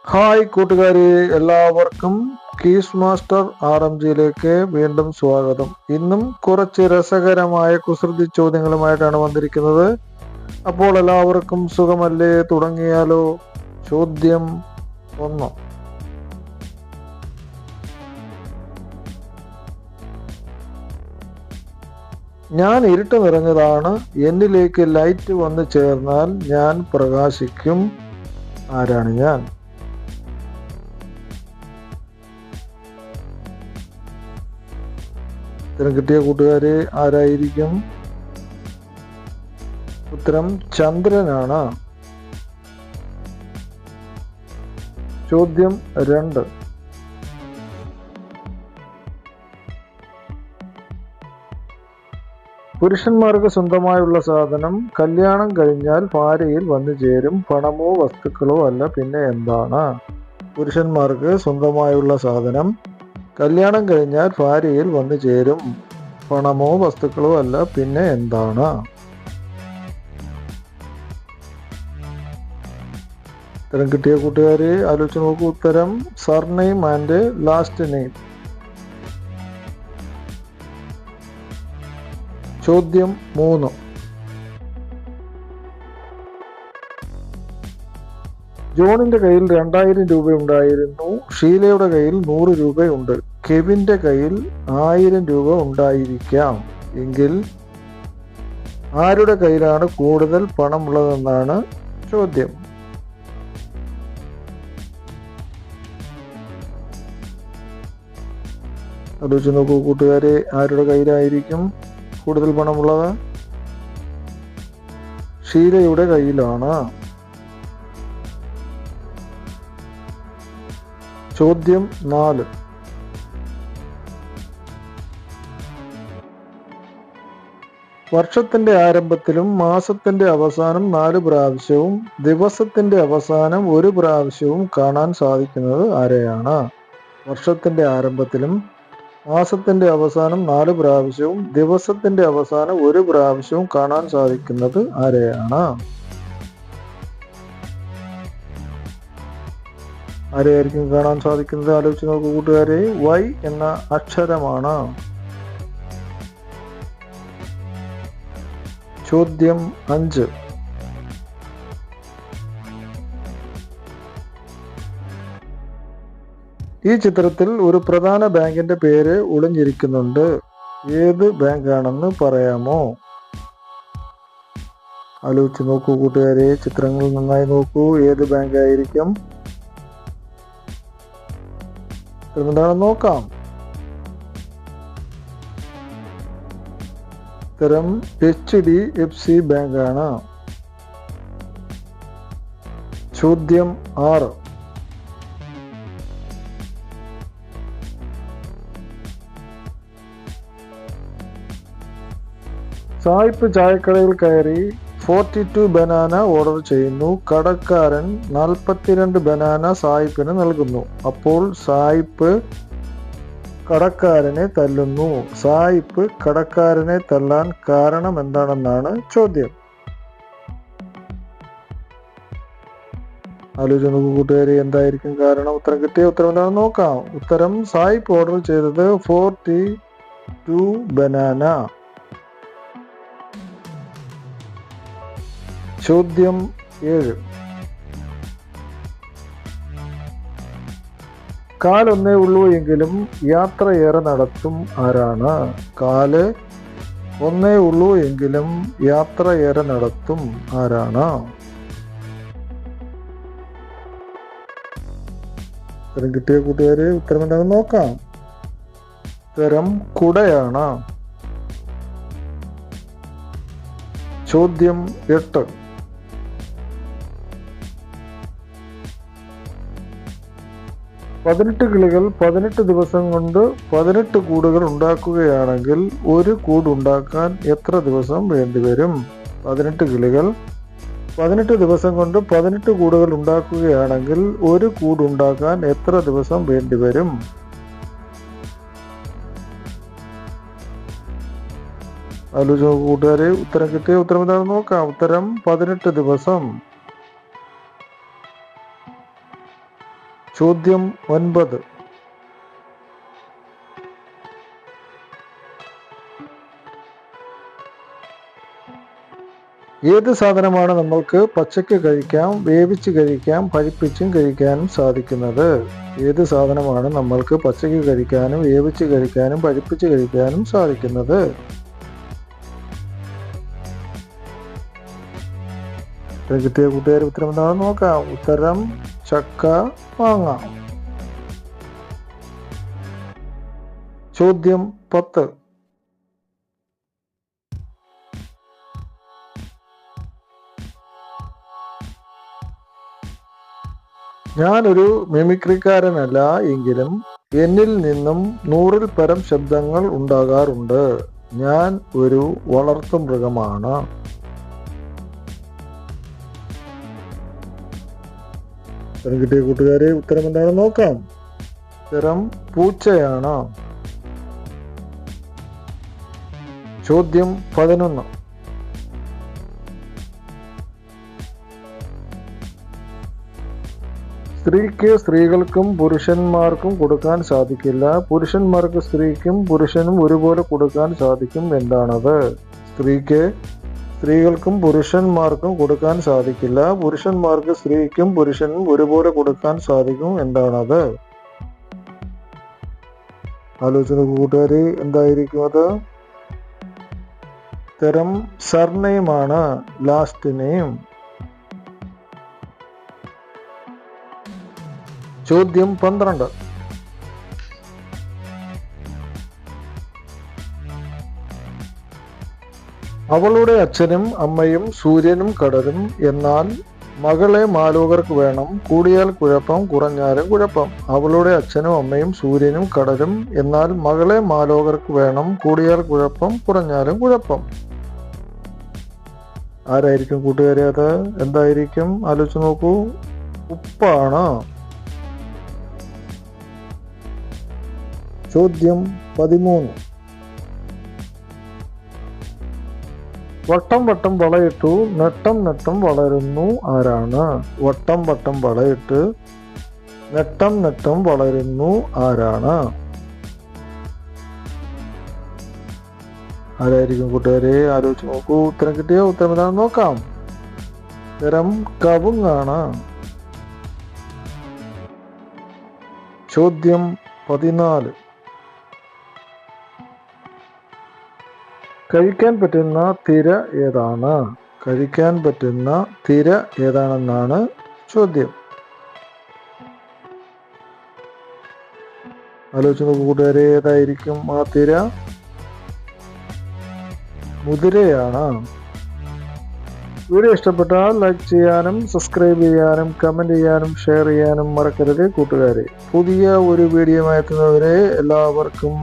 Hi കൂട്ടുകാരെ, എല്ലാവർക്കും keys master RMGയിലേക്ക് വീണ്ടും സ്വാഗതം. ഇന്നും കുറച്ച് രസകരമായ കുസൃതി ചോദ്യങ്ങളുമായിട്ടാണ് വന്നിരിക്കുന്നത്. അപ്പോൾ എല്ലാവർക്കും സുഖമല്ലേ? തുടങ്ങിയാലോ? ചോദ്യം 1. ഞാൻ ഇരുട്ട് നിറഞ്ഞതാണ്, എന്നിലേക്ക് ലൈറ്റ് വന്നു ചേർന്നാൽ ഞാൻ പ്രകാശിക്കും. ആരാണ് ഞാൻ? ഉത്തരം കിട്ടിയ കൂട്ടുകാരെ ആരായിരിക്കും? ഉത്തരം ചന്ദ്രനാണ്. ചോദ്യം 2. പുരുഷന്മാർക്ക് സ്വന്തമായുള്ള സാധനം കല്യാണം കഴിഞ്ഞാൽ ഭാര്യയിൽ വന്നു ചേരും. പണമോ വസ്തുക്കളോ അല്ല, പിന്നെ എന്താണ്? പുരുഷന്മാർക്ക് സ്വന്തമായുള്ള സാധനം കല്യാണം കഴിഞ്ഞാൽ ഭാര്യയിൽ വന്നു ചേരും. പണമോ വസ്തുക്കളോ അല്ല, പിന്നെ എന്താണ്? ഉത്തരം കിട്ടിയ കൂട്ടുകാരെ ആലോചിച്ച് നോക്കൂ. ഉത്തരം സർനെയിം ആൻഡ് ലാസ്റ്റ് നെയിം. ചോദ്യം 3. ജോണിന്റെ കയ്യിൽ 2000 രൂപയുണ്ടായിരുന്നു. ഷീലയുടെ കയ്യിൽ 100 രൂപയുണ്ട്. കെവിന്റെ കയ്യിൽ 1000 രൂപ ഉണ്ടായിരിക്കാം. എങ്കിൽ ആരുടെ കയ്യിലാണ് കൂടുതൽ പണമുള്ളതെന്നാണ് ചോദ്യം. ആലോചിച്ച് നോക്കൂ കൂട്ടുകാരെ, ആരുടെ കയ്യിലായിരിക്കും കൂടുതൽ പണമുള്ളത്? ഷീലയുടെ കയ്യിലാണ്. ചോദ്യം 4. വർഷത്തിന്റെ ആരംഭത്തിലും മാസത്തിന്റെ അവസാനം 4 പ്രാവശ്യവും ദിവസത്തിന്റെ അവസാനം 1 പ്രാവശ്യവും കാണാൻ സാധിക്കുന്നത് ആരെയാണ്? വർഷത്തിന്റെ ആരംഭത്തിലും മാസത്തിന്റെ അവസാനം 4 പ്രാവശ്യവും ദിവസത്തിന്റെ അവസാനം 1 പ്രാവശ്യവും കാണാൻ സാധിക്കുന്നത് ആരെയാണ്? ആരെയായിരിക്കും കാണാൻ സാധിക്കുന്നത്? ആലോചിച്ച് നോക്കൂ കൂട്ടുകാരെ. Y എന്ന അക്ഷരമാണ്. ചോദ്യം 5. ഈ ചിത്രത്തിൽ ഒരു പ്രധാന ബാങ്കിന്റെ പേര് ഒളിഞ്ഞിരിക്കുന്നുണ്ട്. ഏത് ബാങ്കാണെന്ന് പറയാമോ? ആലോചിച്ച് നോക്കൂ കൂട്ടുകാരെ, ചിത്രങ്ങൾ നന്നായി നോക്കൂ. ഏത് ബാങ്ക് ആയിരിക്കും? എന്താണെന്ന് നോക്കാം. ഉത്തരം HDFC ബാങ്കാണ്. ചോദ്യം 6. സായിപ്പ് ചായക്കടയിൽ കയറി 42 ബനാന ഓർഡർ ചെയ്യുന്നു. കടക്കാരൻ 42 ബനാന സായിപ്പിന് നൽകുന്നു. അപ്പോൾ സായിപ്പ് കടക്കാരനെ തല്ലുന്നു. സായിപ്പ് കടക്കാരനെ തല്ലാൻ കാരണം എന്താണെന്നാണ് ചോദ്യം. ആലോചിച്ച് നോക്കൂ കൂട്ടുകാരെ, എന്തായിരിക്കും കാരണം? ഉത്തരം കിട്ടിയ ഉത്തരം എന്താണെന്ന് നോക്കാം. ഉത്തരം സായിപ്പ് ഓർഡർ ചെയ്തത് 42 ബനാന. ചോദ്യം 7. കാലൊന്നേ ഉള്ളൂ എങ്കിലും യാത്ര ഏറെ നടത്തും. ആരാണ്? കാല് ഒന്നേ ഉള്ളൂ എങ്കിലും യാത്ര ഏറെ നടത്തും. ആരാണ്? ഉത്തരം കിട്ടിയ കൂട്ടുകാര് ഉത്തരം എന്താണെന്ന് നോക്കാം. ഉത്തരം കുടയാണ്. ചോദ്യം 8. 18 കിളികൾ 18 ദിവസം കൊണ്ട് 18 കൂടുകൾ ഉണ്ടാക്കുകയാണെങ്കിൽ ഒരു കൂട് ഉണ്ടാക്കാൻ എത്ര ദിവസം വേണ്ടിവരും? 18 കിളികൾ 18 ദിവസം കൊണ്ട് 18 കൂടുകൾ ഉണ്ടാക്കുകയാണെങ്കിൽ ഒരു കൂട് ഉണ്ടാക്കാൻ എത്ര ദിവസം വേണ്ടിവരും? ആലോചിച്ച് കൂട്ടുകാരെ, ഉത്തരം കിട്ടിയ ഉത്തരം എന്താണെന്ന് നോക്കാം. ഉത്തരം 18 ദിവസം. ചോദ്യം 9. ഏത് സാധനമാണ് നമ്മൾക്ക് പച്ചയ്ക്ക് കഴിക്കാം, വേവിച്ച് കഴിക്കാം, പഴിപ്പിച്ചും കഴിക്കാനും സാധിക്കുന്നത്? ഏത് സാധനമാണ് നമ്മൾക്ക് പച്ചയ്ക്ക് കഴിക്കാനും വേവിച്ച് കഴിക്കാനും പഴിപ്പിച്ച് കഴിക്കാനും സാധിക്കുന്നത്? കിട്ടിയ കൂട്ടുകാർ ഉത്തരം എന്താണെന്ന് നോക്കാം. ഉത്തരം ചക്ക, മാങ്ങ. ചോദ്യം 10. ഞാനൊരു മിമിക്രിക്കാരനല്ല എങ്കിലും എന്നിൽ നിന്നും 100-ൽ പരം ശബ്ദങ്ങൾ ഉണ്ടാകാറുണ്ട്. ഞാൻ ഒരു വളർത്തുമൃഗമാണ്. കിട്ടിയ കൂട്ടുകാരെ ഉത്തരം എന്താണെന്ന് നോക്കാം. ഉത്തരം പൂച്ചയാണ്. ചോദ്യം 11. സ്ത്രീക്ക് സ്ത്രീകൾക്കും പുരുഷന്മാർക്കും കൊടുക്കാൻ സാധിക്കില്ല, പുരുഷന്മാർക്ക് സ്ത്രീക്കും പുരുഷനും ഒരുപോലെ കൊടുക്കാൻ സാധിക്കും. എന്താണത്? സ്ത്രീക്ക് സ്ത്രീകൾക്കും പുരുഷന്മാർക്കും കൊടുക്കാൻ സാധിക്കില്ല, പുരുഷന്മാർക്ക് സ്ത്രീക്കും പുരുഷനും ഒരുപോലെ കൊടുക്കാൻ സാധിക്കും. എന്താണത്? ആലോചന കൂട്ടുകാര്, എന്തായിരിക്കും അത്? ഉത്തരം സർനെയിമാണ്, ലാസ്റ്റ് നെയിം. ചോദ്യം 12. അവളുടെ അച്ഛനും അമ്മയും സൂര്യനും കടലും, എന്നാൽ മകളെ മാലോകർക്ക് വേണം, കൂടിയാൽ കുഴപ്പം കുറഞ്ഞാലും കുഴപ്പം. അവളുടെ അച്ഛനും അമ്മയും സൂര്യനും കടലും, എന്നാൽ മകളെ മാലോകർക്ക് വേണം, കൂടിയാൽ കുഴപ്പം കുറഞ്ഞാലും കുഴപ്പം. ആരായിരിക്കും കൂട്ടുകാരെ അത്? എന്തായിരിക്കും? ആലോചിച്ച് നോക്കൂ. ഉപ്പാണ്. ചോദ്യം 13. വട്ടം വട്ടം വളയിട്ടു നെട്ടം നെട്ടം വളരുന്നു ആരാണ്? വട്ടം വട്ടം വളയിട്ട് നെട്ടം നെട്ടം വളരുന്നു ആരാണ്? ആരായിരിക്കും കൂട്ടുകാരെ? ആലോചിച്ച് നോക്കൂ. ഉത്തരം കിട്ടിയോ? ഉത്തരം എന്താണെന്ന് നോക്കാം. ഉത്തരം കവുങ്ങാണ്. ചോദ്യം 14. കഴിക്കാൻ പറ്റുന്ന തിര ഏതാണ്? കഴിക്കാൻ പറ്റുന്ന തിര ഏതാണെന്നാണ് ചോദ്യം. ആലോചിച്ച് നോക്കൂ കൂട്ടുകാരെ, ഏതായിരിക്കും ആ തിര? മുതിരയാണ്. വീഡിയോ ഇഷ്ടപ്പെട്ടാൽ ലൈക്ക് ചെയ്യാനും സബ്സ്ക്രൈബ് ചെയ്യാനും കമന്റ് ചെയ്യാനും ഷെയർ ചെയ്യാനും മറക്കരുത് കൂട്ടുകാരെ. പുതിയ ഒരു വീഡിയോ എത്തുന്നവരെ എല്ലാവർക്കും